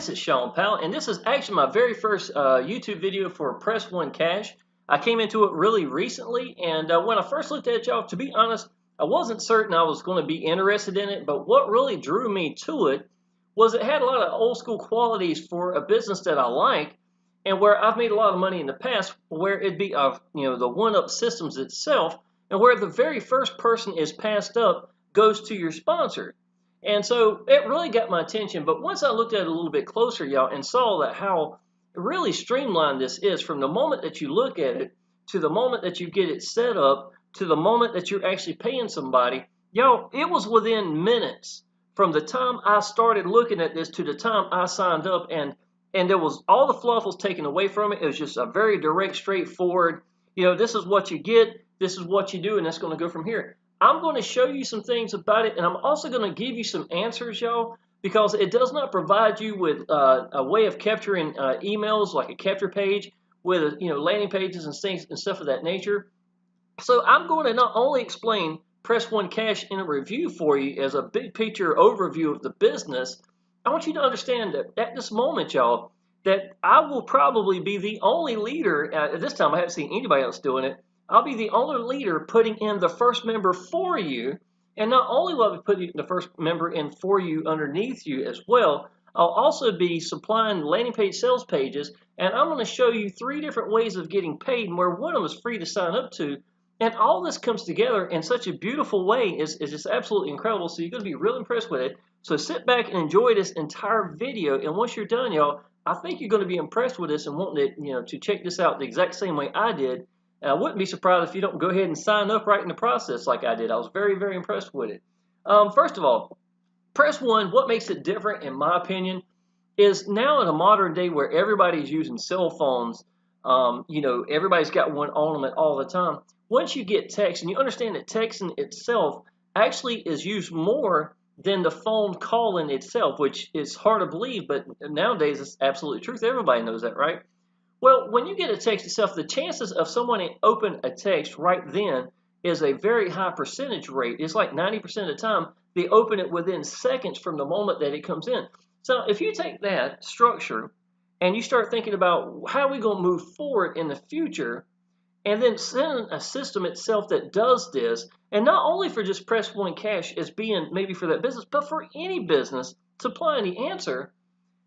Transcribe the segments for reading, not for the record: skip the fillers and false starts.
this is Shawn Powell, and this is actually my very first YouTube video for Press One Cash. I came into it really recently, and when I first looked at it, y'all, to be honest, I wasn't certain I was going to be interested in it, but what really drew me to it was it had a lot of old school qualities for a business that I like, and where I've made a lot of money in the past, where it'd be of the one-up systems itself, and where the very first person is passed up goes to your sponsor. And so it really got my attention. But once I looked at it a little bit closer, y'all, and saw that how really streamlined this is from the moment that you look at it to the moment that you get it set up to the moment that you're actually paying somebody, y'all, it was within minutes from the time I started looking at this to the time I signed up, and there was all the fluff was taken away from it. It was just a very direct, straightforward, this is what you get, this is what you do, and that's going to go from here. I'm going to show you some things about it, and I'm also going to give you some answers, y'all, because it does not provide you with a way of capturing emails like a capture page with landing pages and things and stuff of that nature. So I'm going to not only explain Press One Cash in a review for you as a big picture overview of the business. I want you to understand that at this moment, y'all, that I will probably be the only leader. At this time, I haven't seen anybody else doing it. I'll be the only leader putting in the first member for you, and not only will I be putting the first member in for you underneath you as well, I'll also be supplying landing page sales pages, and I'm going to show you 3 different ways of getting paid, and where one of them is free to sign up to, and all this comes together in such a beautiful way is just absolutely incredible, so you're going to be real impressed with it. So sit back and enjoy this entire video, and once you're done, y'all, I think you're going to be impressed with this and wanting to check this out the exact same way I did. And I wouldn't be surprised if you don't go ahead and sign up right in the process like I did. I was very, very impressed with it. First of all, Press One, what makes it different, in my opinion, is now in a modern day where everybody's using cell phones, everybody's got one on them all the time. Once you get text, and you understand that texting itself actually is used more than the phone calling itself, which is hard to believe, but nowadays it's absolutely truth. Everybody knows that, right? Well, when you get a text itself, the chances of someone open a text right then is a very high percentage rate. It's like 90% of the time they open it within seconds from the moment that it comes in. So if you take that structure and you start thinking about how we're going to move forward in the future, and then send a system itself that does this, and not only for just Press One Cash as being maybe for that business, but for any business supplying the answer.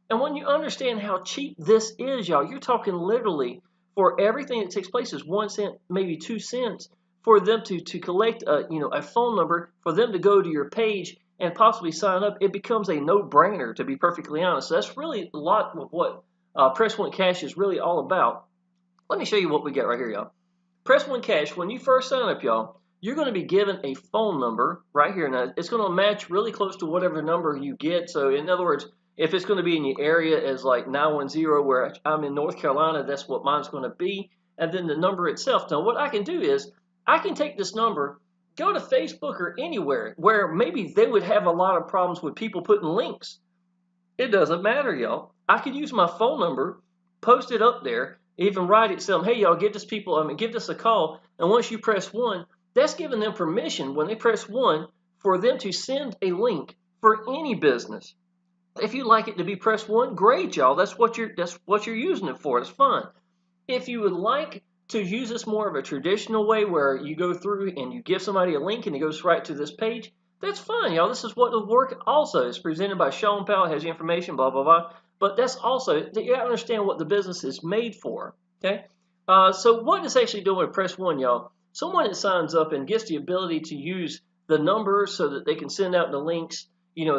And when you understand how cheap this is, y'all, you're talking literally for everything that takes place is 1 cent, maybe 2 cents for them to collect a phone number, for them to go to your page and possibly sign up. It becomes a no-brainer, to be perfectly honest. So that's really a lot of what Press One Cash is really all about. Let me show you what we got right here, y'all. Press One Cash, when you first sign up, y'all, you're going to be given a phone number right here. Now, it's going to match really close to whatever number you get. So, in other words, if it's going to be in your area as like 910, where I'm in North Carolina, that's what mine's going to be. And then the number itself. Now, what I can do is I can take this number, go to Facebook or anywhere where maybe they would have a lot of problems with people putting links. It doesn't matter, y'all. I could use my phone number, post it up there, even write it, tell them, hey, y'all, give this a call. And once you press 1, that's giving them permission when they press 1 for them to send a link for any business. If you like it to be press 1, great, y'all. That's what you're using it for. It's fine. If you would like to use this more of a traditional way where you go through and you give somebody a link and it goes right to this page, that's fine, y'all. This is what will work also. It's presented by Shawn Powell, has the information, blah, blah, blah. But that's also, you got to understand what the business is made for, okay? So what it's actually doing with Press One, y'all, someone that signs up and gets the ability to use the numbers so that they can send out the links,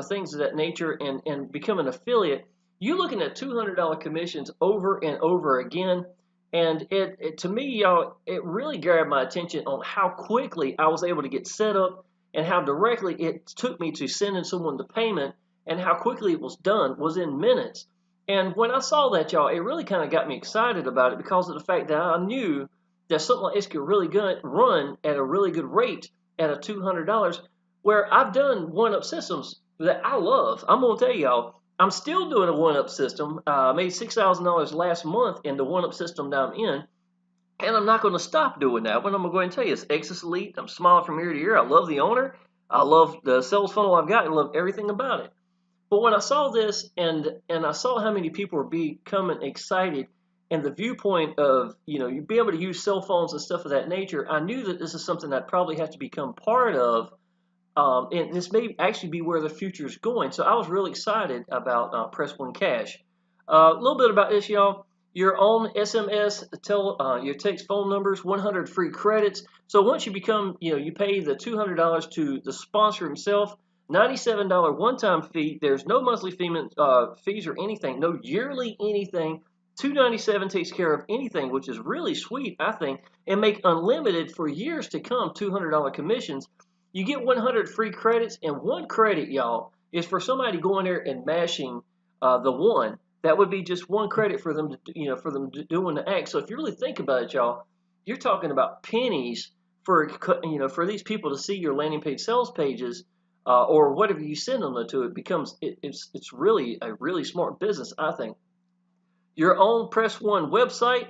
things of that nature, and become an affiliate, you're looking at $200 commissions over and over again. And it to me, y'all, it really grabbed my attention on how quickly I was able to get set up and how directly it took me to sending someone the payment, and how quickly it was done was in minutes. And when I saw that, y'all, it really kind of got me excited about it because of the fact that I knew that something like this could really run at a really good rate at a $200, where I've done one-up systems that I love. I'm going to tell y'all, I'm still doing a one-up system. I made $6,000 last month in the one-up system that I'm in, and I'm not going to stop doing that. What I'm going to go ahead and tell you is Exodus Elite. I'm smiling from ear to ear. I love the owner. I love the sales funnel I've got. I love everything about it. But when I saw this and I saw how many people were becoming excited and the viewpoint of, you'd be able to use cell phones and stuff of that nature, I knew that this is something I'd probably have to become part of. And this may actually be where the future is going. So I was really excited about Press One Cash. A little bit about this, y'all. Your own SMS, your text phone numbers, 100 free credits. So once you become, you pay the $200 to the sponsor himself, $97 one-time fee. There's no monthly fees or anything, no yearly anything. $297 takes care of anything, which is really sweet, I think, and make unlimited for years to come $200 commissions. You get 100 free credits, and one credit, y'all, is for somebody going there and mashing the one. That would be just one credit for them to doing the act. So if you really think about it, y'all, you're talking about pennies for these people to see your landing page sales pages, or whatever you send them to. It's really a really smart business, I think. Your own Press One website.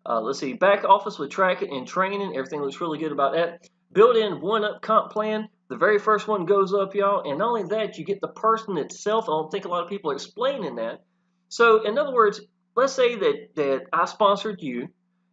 Let's see, back office with tracking and training. Everything looks really good about that. Built-in one-up comp plan. The very first one goes up, y'all. And not only that, you get the person itself. I don't think a lot of people are explaining that. So, in other words, let's say that I sponsored you,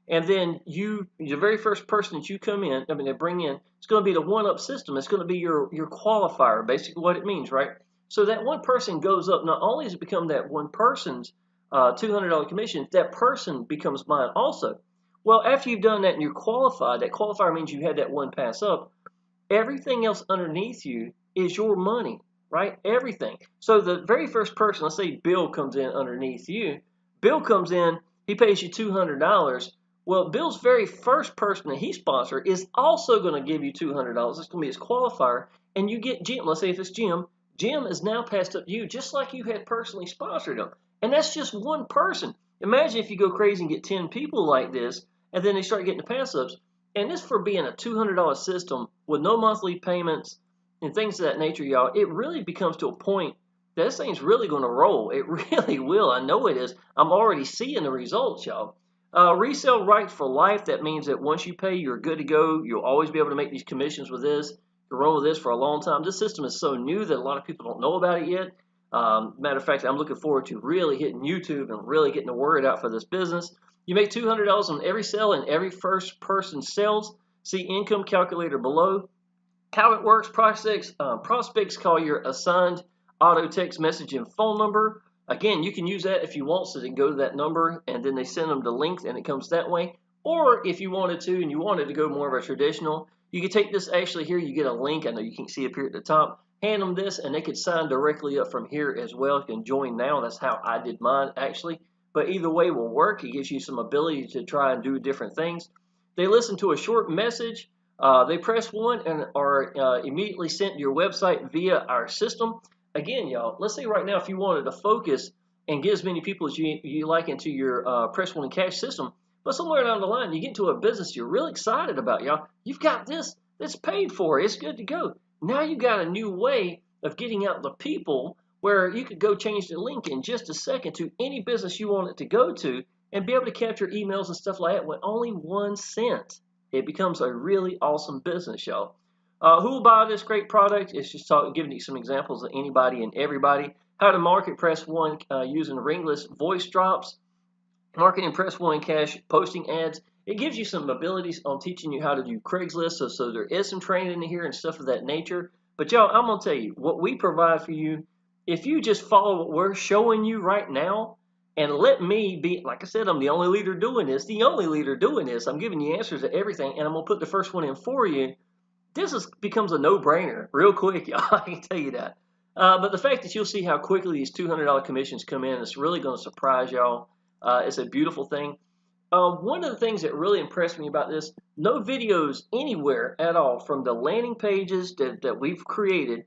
and then the very first person that you they bring in, it's going to be the one-up system. It's going to be your qualifier, basically what it means, right? So that one person goes up. Not only does it become that one person's $200 commission, that person becomes mine also. Well, after you've done that and you're qualified, that qualifier means you had that one pass up. Everything else underneath you is your money, right? Everything. So the very first person, let's say Bill comes in underneath you. Bill comes in, he pays you $200. Well, Bill's very first person that he sponsored is also going to give you $200. It's going to be his qualifier. And you get Jim. Let's say if it's Jim. Jim is now passed up to you just like you had personally sponsored him. And that's just one person. Imagine if you go crazy and get 10 people like this, and then they start getting the pass ups. And this for being a $200 system with no monthly payments and things of that nature, y'all, it really becomes to a point that this thing's really going to roll. It really will. I know it is. I'm already seeing the results, y'all. Resale rights for life. That means that once you pay, you're good to go. You'll always be able to make these commissions with this. You'll run with this for a long time. This system is so new that a lot of people don't know about it yet. Matter of fact, I'm looking forward to really hitting YouTube and really getting the word out for this business. You make $200 on every sale and every first person sells. See income calculator below. How it works, prospects call your assigned auto text message and phone number. Again, you can use that if you want, so they can go to that number and then they send them the link and it comes that way. Or if you wanted to and you wanted to go more of a traditional, you could take this actually here, you get a link. I know you can see up here at the top. Hand them this and they could sign directly up from here as well. You can join now. That's how I did mine actually. But either way will work. It gives you some ability to try and do different things. They listen to a short message. They press one and are immediately sent to your website via our system. Again, y'all, let's say right now if you wanted to focus and get as many people as you like into your Press One Cash system, but somewhere down the line you get into a business you're really excited about, y'all. You've got this that's paid for. It's good to go. Now you've got a new way of getting out the people where you could go change the link in just a second to any business you want it to go to and be able to capture emails and stuff like that with only 1 cent. It becomes a really awesome business, y'all. Who will buy this great product? It's just giving you some examples of anybody and everybody. How to market Press One using ringless voice drops. Marketing Press One Cash, posting ads. It gives you some abilities on teaching you how to do Craigslist. So there is some training in here and stuff of that nature. But y'all, I'm going to tell you, what we provide for you, if you just follow what we're showing you right now, and let me be, like I said, I'm the only leader doing this. I'm giving you answers to everything, and I'm going to put the first one in for you. Becomes a no-brainer real quick, y'all. I can tell you that. But the fact that you'll see how quickly these $200 commissions come in, it's really going to surprise y'all. It's a beautiful thing. One of the things that really impressed me about this, no videos anywhere at all from the landing pages that we've created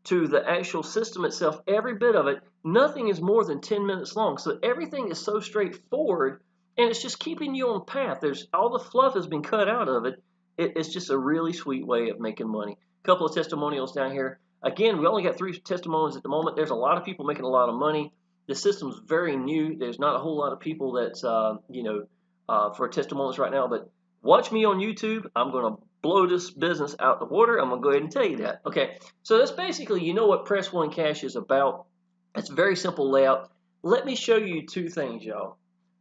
to the actual system itself, every bit of it, nothing is more than 10 minutes long. So everything is so straightforward, and it's just keeping you on path. All the fluff has been cut out of it. It's just a really sweet way of making money. A couple of testimonials down here. Again, we only got 3 testimonials at the moment. There's a lot of people making a lot of money. The system's very new. There's not a whole lot of people that's, for testimonials right now, but Watch me on YouTube. I'm going to blow this business out the water. I'm going to go ahead and tell you that. Okay, so that's basically, you know what Press One Cash is about. It's a very simple layout. Let me show you two things, y'all.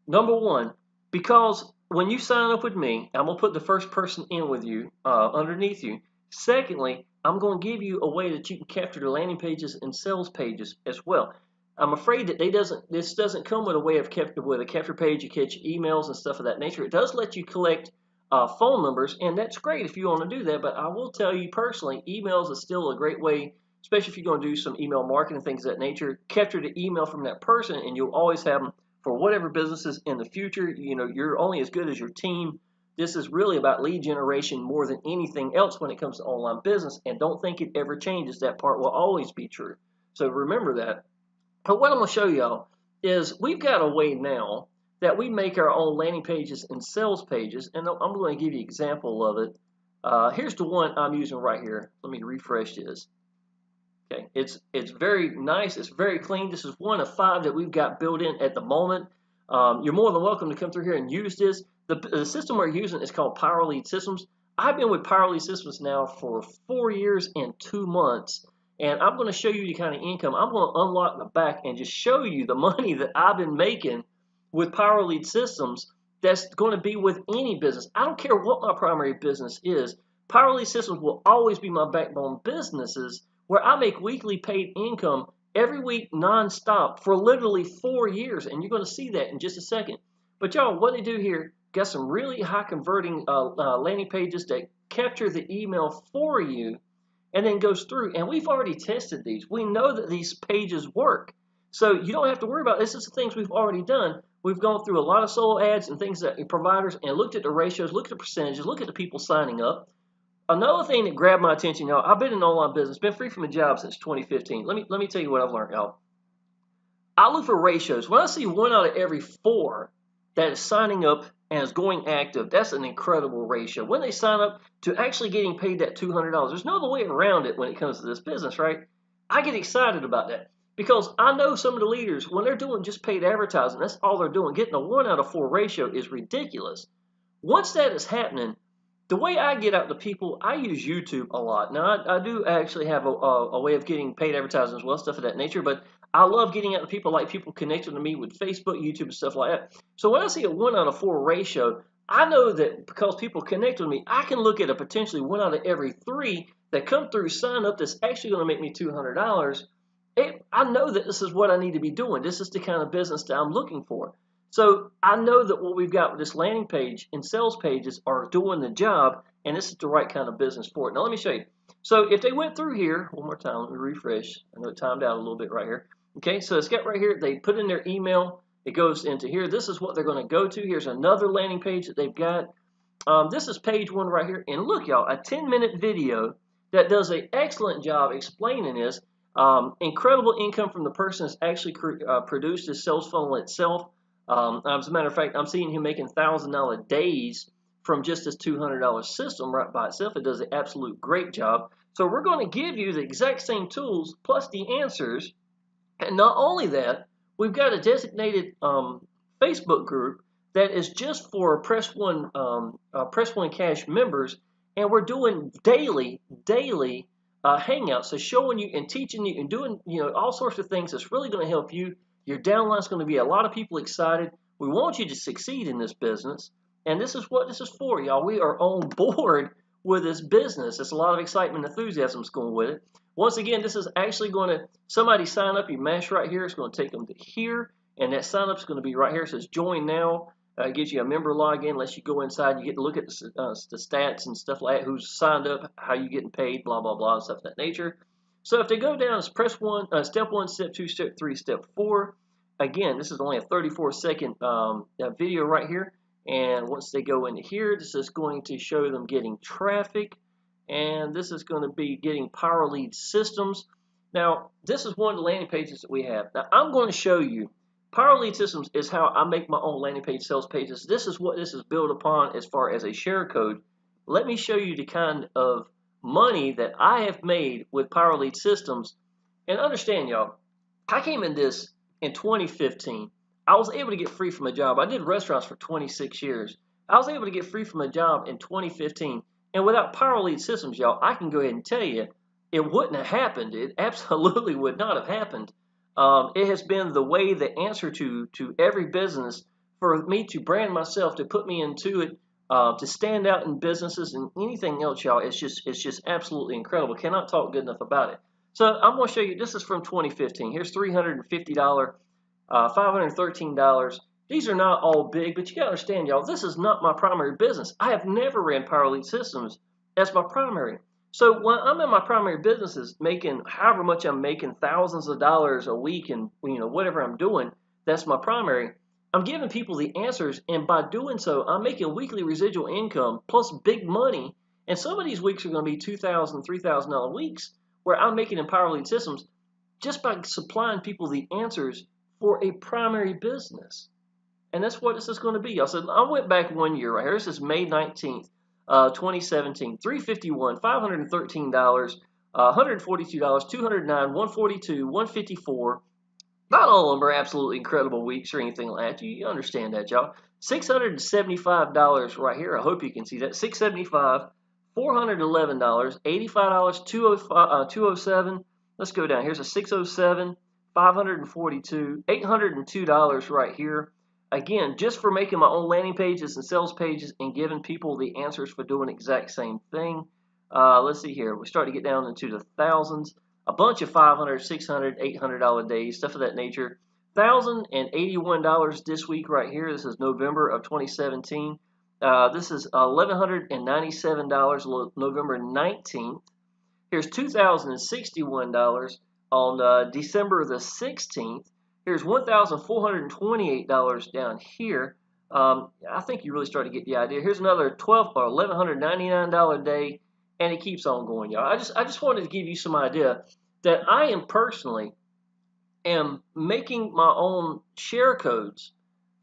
Number one, because when you sign up with me, I'm going to put the first person in with you underneath you. Secondly, I'm going to give you a way that you can capture the landing pages and sales pages as well. I'm afraid that this doesn't come with a way of with a capture page. You catch emails and stuff of that nature. It does let you collect phone numbers, and that's great if you want to do that. But I will tell you personally, emails is still a great way, especially if you're going to do some email marketing, things of that nature. Capture the email from that person, and you'll always have them for whatever businesses in the future. You know, you're only as good as your team. This is really about lead generation more than anything else when it comes to online business, and don't think it ever changes. That part will always be true. So remember that. But what I'm going to show y'all is we've got a way now that we make our own landing pages and sales pages, and I'm going to give you an example of it. Here's the one I'm using right here. Let me refresh this. Okay, it's very nice. It's very clean. This is one of 5 that we've got built in at the moment. You're more than welcome to come through here and use this. The system we're using is called Powell Systems. I've been with Powell Systems now for 4 years and 2 months. And I'm going to show you the kind of income. I'm going to unlock the back and just show you the money that I've been making with Power Lead Systems that's going to be with any business. I don't care what my primary business is. Power Lead Systems will always be my backbone businesses where I make weekly paid income every week nonstop for literally 4 years. And you're going to see that in just a second. But y'all, what they do here, got some really high converting landing pages that capture the email for you and then goes through, and we've already tested these. We know that these pages work. So you don't have to worry about this. This is the things we've already done. We've gone through a lot of solo ads and things that providers and looked at the ratios, looked at the percentages, looked at the people signing up. Another thing that grabbed my attention, y'all, I've been in online business, been free from a job since 2015. Let me tell you what I've learned, y'all. I look for ratios. When I see 1 out of every 4 that is signing up and is going active, that's an incredible ratio. When they sign up to actually getting paid that $200, there's no other way around it when it comes to this business, right? I get excited about that because I know some of the leaders, when they're doing just paid advertising, that's all they're doing. Getting a 1 out of 4 ratio is ridiculous. Once that is happening, the way I get out to people, I use YouTube a lot. Now, I do actually have a way of getting paid advertising as well, stuff of that nature, but I love getting out to people, like people connecting to me with Facebook, YouTube, and stuff like that. So when I see a 1 out of 4 ratio, I know that because people connect with me, I can look at a potentially 1 out of every 3 that come through, sign up, that's actually going to make me $200. I know that this is what I need to be doing. This is the kind of business that I'm looking for. So I know that what we've got with this landing page and sales pages are doing the job, and this is the right kind of business for it. Now let me show you. So if they went through here, one more time, let me refresh. I know it timed out a little bit right here. Okay, so it's got right here, they put in their email, it goes into here. This is what they're going to go to. Here's another landing page that they've got. This is page 1 right here. And look, y'all, a 10-minute video that does an excellent job explaining this. Incredible income from the person that's actually produced this sales funnel itself. As a matter of fact, I'm seeing him making $1,000 days from just this $200 system right by itself. It does an absolute great job. So we're going to give you the exact same tools plus the answers. And not only that, we've got a designated Facebook group that is just for Press One Cash members, and we're doing daily hangouts, so showing you and teaching you and doing all sorts of things that's really going to help you. Your downline's going to be a lot of people excited. We want you to succeed in this business, and this is what this is for, y'all. We are on board with this business. There's a lot of excitement and enthusiasm going with it. Once again, this is actually going to, somebody sign up, you mash right here, it's going to take them to here, and that sign up is going to be right here. It says join now. It gives you a member login, lets you go inside, you get to look at the stats and stuff like that, who's signed up, how you getting paid, blah, blah, blah, stuff of that nature. So if they go down, it's step 1, step 2, step 3, step 4. Again, this is only a 34-second video right here. And once they go into here, this is going to show them getting traffic. And this is going to be getting Power Lead Systems. Now, this is one of the landing pages that we have. Now, I'm going to show you. Power Lead Systems is how I make my own landing page sales pages. This is what this is built upon as far as a share code. Let me show you the kind of money that I have made with Power Lead Systems. And understand, y'all, I came in this in 2015. I was able to get free from a job. I did restaurants for 26 years. I was able to get free from a job in 2015. And without Power Lead Systems, y'all, I can go ahead and tell you, it wouldn't have happened. It absolutely would not have happened. It has been the way, the answer to every business for me to brand myself, to put me into it, to stand out in businesses and anything else, y'all. It's just absolutely incredible. Cannot talk good enough about it. So I'm going to show you. This is from 2015. Here's $350, $513. These are not all big, but you got to understand, y'all, this is not my primary business. I have never ran Power Lead Systems as my primary. So when I'm in my primary businesses making however much I'm making, thousands of dollars a week, and whatever I'm doing, that's my primary. I'm giving people the answers, and by doing so, I'm making weekly residual income plus big money. And some of these weeks are going to be $2,000, $3,000 weeks where I'm making in Power Lead Systems just by supplying people the answers for a primary business. And that's what this is going to be. I went back 1 year right here. This is May 19th, 2017. $351, $513, $142, $209, $142, $154. Not all of them are absolutely incredible weeks or anything like that. You understand that, y'all. $675 right here. I hope you can see that. $675, $411, $85, $207. Let's go down. Here's a $607, $542, $802 right here. Again, just for making my own landing pages and sales pages and giving people the answers for doing the exact same thing. Let's see here. We start to get down into the thousands. A bunch of $500, $600, $800 days, stuff of that nature. $1,081 this week right here. This is November of 2017. This is $1,197 November 19th. Here's $2,061 on December the 16th. Here's $1,428 down here. I think you really start to get the idea. Here's another $1,199 day, and it keeps on going, y'all. I just wanted to give you some idea that I am personally making my own share codes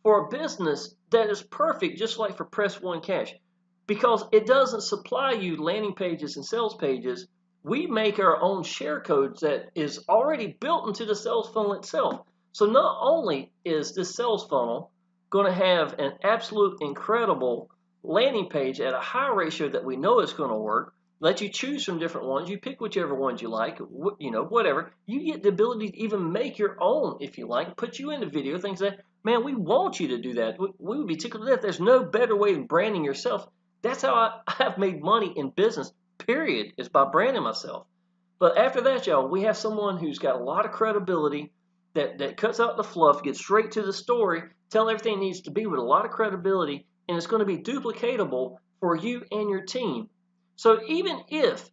for a business that is perfect, just like for Press One Cash, because it doesn't supply you landing pages and sales pages. We make our own share codes that is already built into the sales funnel itself. So not only is this sales funnel going to have an absolute incredible landing page at a high ratio that we know is going to work, let you choose from different ones. You pick whichever ones you like, whatever. You get the ability to even make your own if you like, put you in the video, things that, man, we want you to do that. We would be tickled to death. There's no better way than branding yourself. That's how I have made money in business, period, is by branding myself. But after that, y'all, we have someone who's got a lot of credibility, that cuts out the fluff, gets straight to the story, tell everything it needs to be with a lot of credibility, and it's going to be duplicatable for you and your team. So even if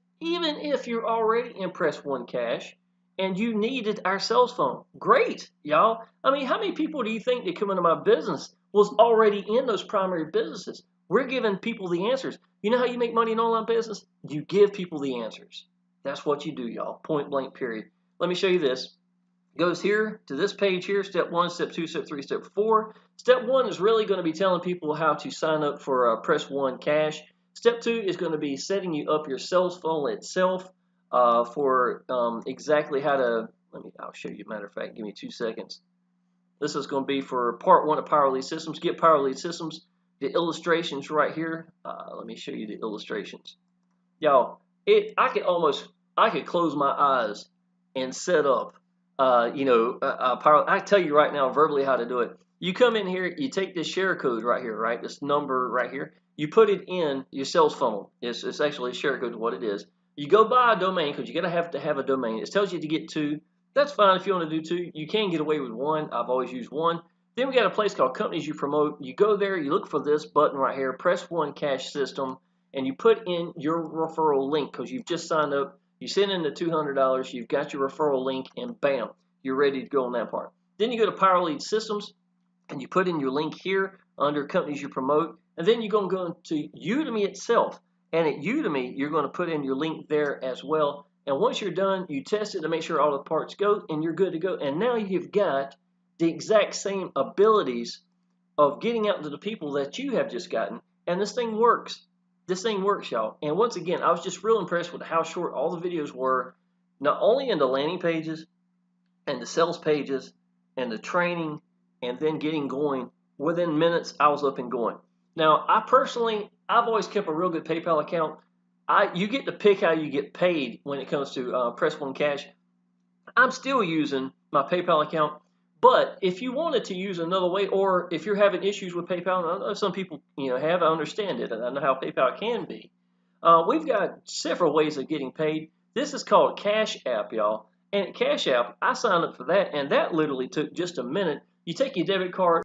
you're already in Press One Cash and you needed our sales funnel, great, y'all. I mean, how many people do you think that come into my business was already in those primary businesses? We're giving people the answers. You know how you make money in online business? You give people the answers. That's what you do, y'all. Point blank, period. Let me show you this. Goes here to this page here, step 1, step 2, step 3, step 4. Step 1 is really going to be telling people how to sign up for Press One Cash. Step 2 is going to be setting you up your sales funnel itself for exactly how to, I'll show you, matter of fact, give me 2 seconds. This is going to be for part 1 of Power Lead Systems. Get Power Lead Systems. The illustrations right here. Let me show you the illustrations. Y'all, I could close my eyes and set up I tell you right now verbally how to do it. You come in here, you take this share code right here, right? This number right here. You put it in your sales funnel. It's actually a share code, what it is. You go buy a domain because you're going to have a domain. It tells you to get 2. That's fine if you want to do 2. You can get away with 1. I've always used 1. Then we got a place called Companies You Promote. You go there, you look for this button right here, Press One Cash System, and you put in your referral link because you've just signed up. You send in the $200, you've got your referral link, and bam, you're ready to go on that part. Then you go to Power Lead Systems, and you put in your link here under Companies You Promote, and then you're going to go to Udemy itself. And at Udemy, you're going to put in your link there as well. And once you're done, you test it to make sure all the parts go, and you're good to go. And now you've got the exact same abilities of getting out to the people that you have just gotten, and this thing works. This thing works, y'all. And once again, I was just real impressed with how short all the videos were, not only in the landing pages and the sales pages and the training and then getting going. Within minutes, I was up and going. Now, I've always kept a real good PayPal account. You get to pick how you get paid when it comes to Press One Cash. I'm still using my PayPal account, but if you wanted to use another way, or if you're having issues with PayPal, and I know some people have, I understand it, and I know how PayPal can be. We've got several ways of getting paid. This is called Cash App, y'all. And Cash App, I signed up for that, and that literally took just a minute. You take your debit card,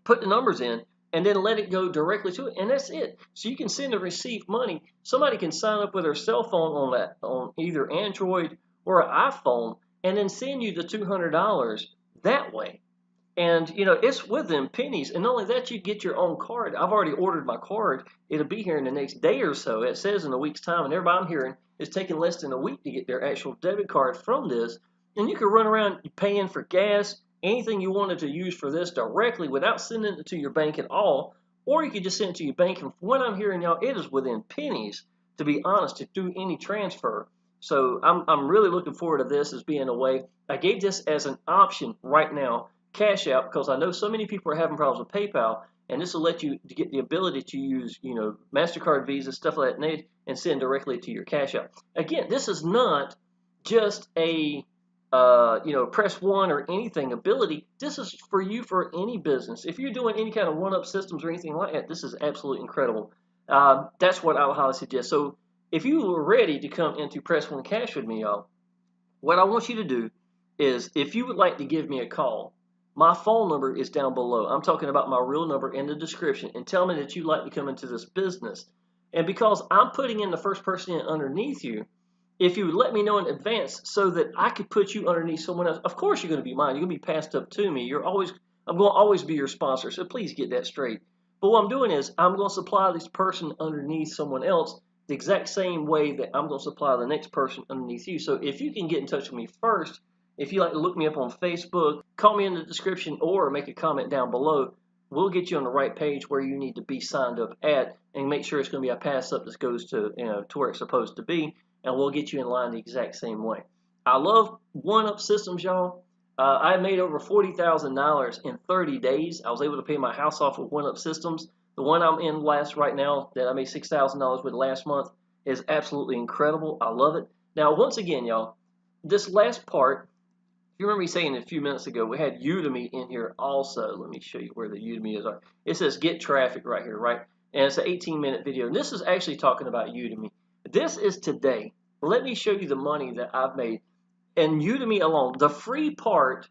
put the numbers in, and then let it go directly to it, and that's it. So you can send and receive money. Somebody can sign up with their cell phone on either Android or an iPhone, and then send you the $200 that way. And it's within pennies. And not only that, you get your own card. I've already ordered my card. It'll be here in the next day or so. It says in a week's time, and everybody I'm hearing is taking less than a week to get their actual debit card from this. And you can run around paying for gas, anything you wanted to use for this directly without sending it to your bank at all. Or you could just send it to your bank. And from what I'm hearing, y'all, it is within pennies, to be honest, to do any transfer. So I'm really looking forward to this as being a way. I gave this as an option right now, Cash App, because I know so many people are having problems with PayPal, and this will let you get the ability to use, MasterCard, Visa, stuff like that, and send directly to your Cash App. Again, this is not just a press one or anything ability. This is for you for any business. If you're doing any kind of one-up systems or anything like that, this is absolutely incredible. That's what I would highly suggest. So if you were ready to come into Press One Cash with me, y'all, what I want you to do is, if you would like to give me a call, my phone number is down below. I'm talking about my real number in the description, and tell me that you'd like to come into this business. And because I'm putting in the first person in underneath you, if you would let me know in advance so that I could put you underneath someone else, of course you're going to be mine. You're going to be passed up to me. I'm going to always be your sponsor. So please get that straight. But what I'm doing is I'm going to supply this person underneath someone else the exact same way that I'm going to supply the next person underneath you. So if you can get in touch with me first, if you like to look me up on Facebook, call me in the description, or make a comment down below, we'll get you on the right page where you need to be signed up at, and make sure it's going to be a pass up that goes to to where it's supposed to be, and we'll get you in line the exact same way. I love one-up systems, y'all. I made over $40,000 in 30 days. I was able to pay my house off with one-up systems. The one I'm in right now that I made $6,000 with last month is absolutely incredible. I love it. Now, once again, y'all, this last part, if you remember me saying a few minutes ago, we had Udemy in here also. Let me show you where the Udemy is. It says get traffic right here, right? And it's an 18-minute video. And this is actually talking about Udemy. This is today. Let me show you the money that I've made. And Udemy alone, the free part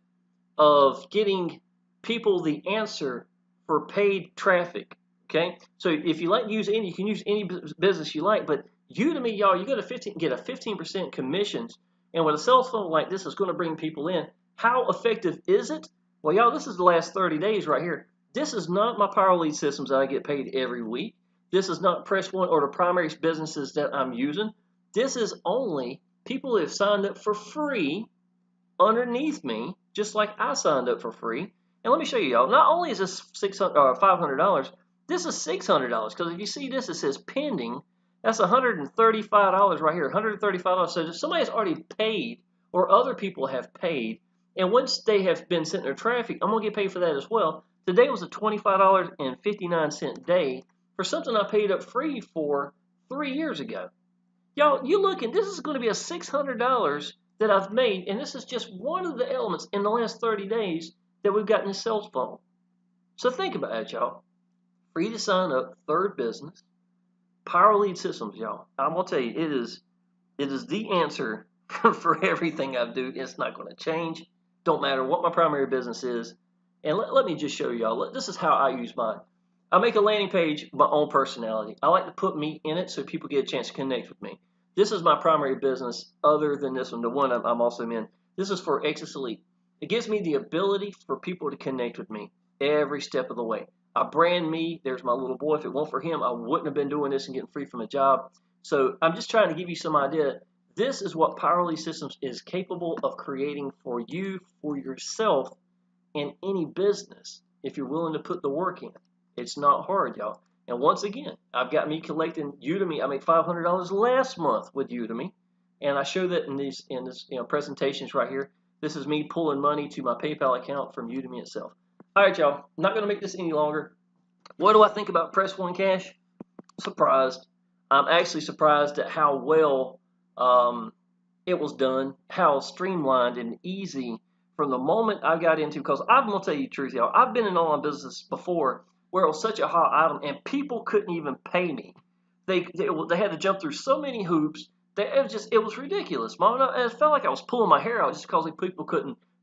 of getting people the answer for paid traffic. Okay, so if you like to use any, you can use any business you like, but Udemy, y'all, you get a 15% commissions, and with a cell phone like this, it's going to bring people in. How effective is it? Well, y'all, this is the last 30 days right here. This is not my Power Lead systems that I get paid every week. This is not Press One or the primary businesses that I'm using. This is only people that have signed up for free underneath me, just like I signed up for free. And let me show you, y'all. Not only is this $500, this is $600. Because if you see this, it says pending. That's $135 right here. $135. So somebody's already paid, or other people have paid. And once they have been sent their traffic, I'm gonna get paid for that as well. Today was a $25.59 day for something I paid up free for 3 years ago. Y'all, you looking, this is going to be a $600 that I've made, and this is just one of the elements in the last 30 days that we've got in the sales funnel. So think about that, y'all. Free to sign up, third business, Power Lead Systems, y'all. I'm going to tell you, it is the answer for everything I do. It's not going to change. Don't matter what my primary business is. And let me just show y'all. This is how I use mine. I make a landing page, my own personality. I like to put me in it so people get a chance to connect with me. This is my primary business other than this one, the one I'm also in. This is for Access Elite. It gives me the ability for people to connect with me every step of the way. I brand me. There's my little boy. If it weren't for him, I wouldn't have been doing this and getting free from a job. So I'm just trying to give you some idea. This is what Power Lead Systems is capable of creating for you, for yourself, in any business, if you're willing to put the work in. It's not hard, y'all. And once again, I've got me collecting Udemy. I made $500 last month with Udemy, and I show that in these presentations right here. This is me pulling money to my PayPal account from Udemy itself. All right, y'all. I'm not going to make this any longer. What do I think about Press One Cash? Surprised. I'm actually surprised at how well it was done, how streamlined and easy from the moment I got into. Because I'm gonna tell you the truth, y'all. I've been in online business before where it was such a hot item and people couldn't even pay me. They had to jump through so many hoops that it was ridiculous. Mom, it felt like I was pulling my hair out just because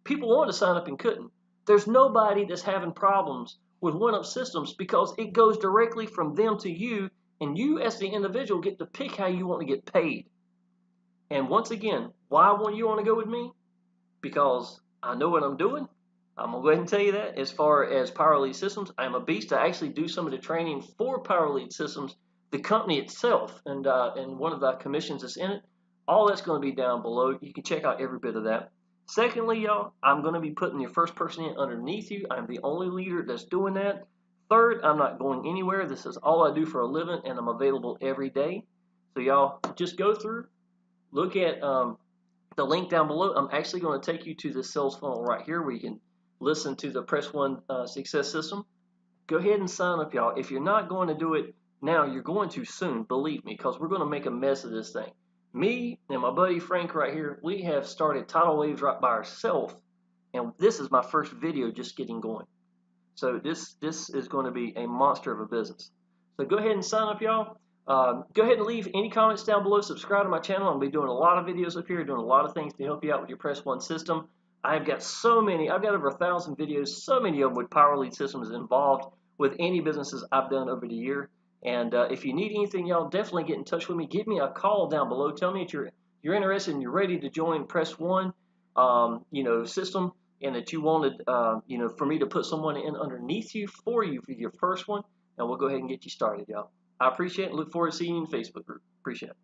people wanted to sign up and couldn't. There's nobody that's having problems with one-up systems because it goes directly from them to you, and you as the individual get to pick how you want to get paid. And once again, why won't you want to go with me? Because I know what I'm doing. I'm gonna go ahead and tell you that. As far as Power Lead Systems, I'm a beast. I actually do some of the training for Power Lead Systems, the company itself, and one of the commissions that's in it. All that's going to be down below. You can check out every bit of that. Secondly, y'all, I'm going to be putting your first person in underneath you. I'm the only leader that's doing that. Third, I'm not going anywhere. This is all I do for a living, and I'm available every day. So y'all just go through, look at the link down below. I'm actually going to take you to the sales funnel right here where you can listen to the Press One Success System. Go ahead and sign up, y'all. If you're not going to do it now, you're going to soon, believe me, because we're going to make a mess of this thing. Me and my buddy Frank right here, we have started Tidal Waves right by ourselves, and this is my first video just getting going. So this is going to be a monster of a business. So go ahead and sign up, y'all. Go ahead and leave any comments down below. Subscribe to my channel. I'm going to be doing a lot of videos up here, doing a lot of things to help you out with your Press One system. I've got over 1,000 videos, so many of them with Power Lead Systems involved with any businesses I've done over the year. And if you need anything, y'all, definitely get in touch with me. Give me a call down below. Tell me that you're interested and you're ready to join Press One, system, and that you wanted, for me to put someone in underneath you for your first one, and we'll go ahead and get you started, y'all. I appreciate it and look forward to seeing you in the Facebook group. Appreciate it.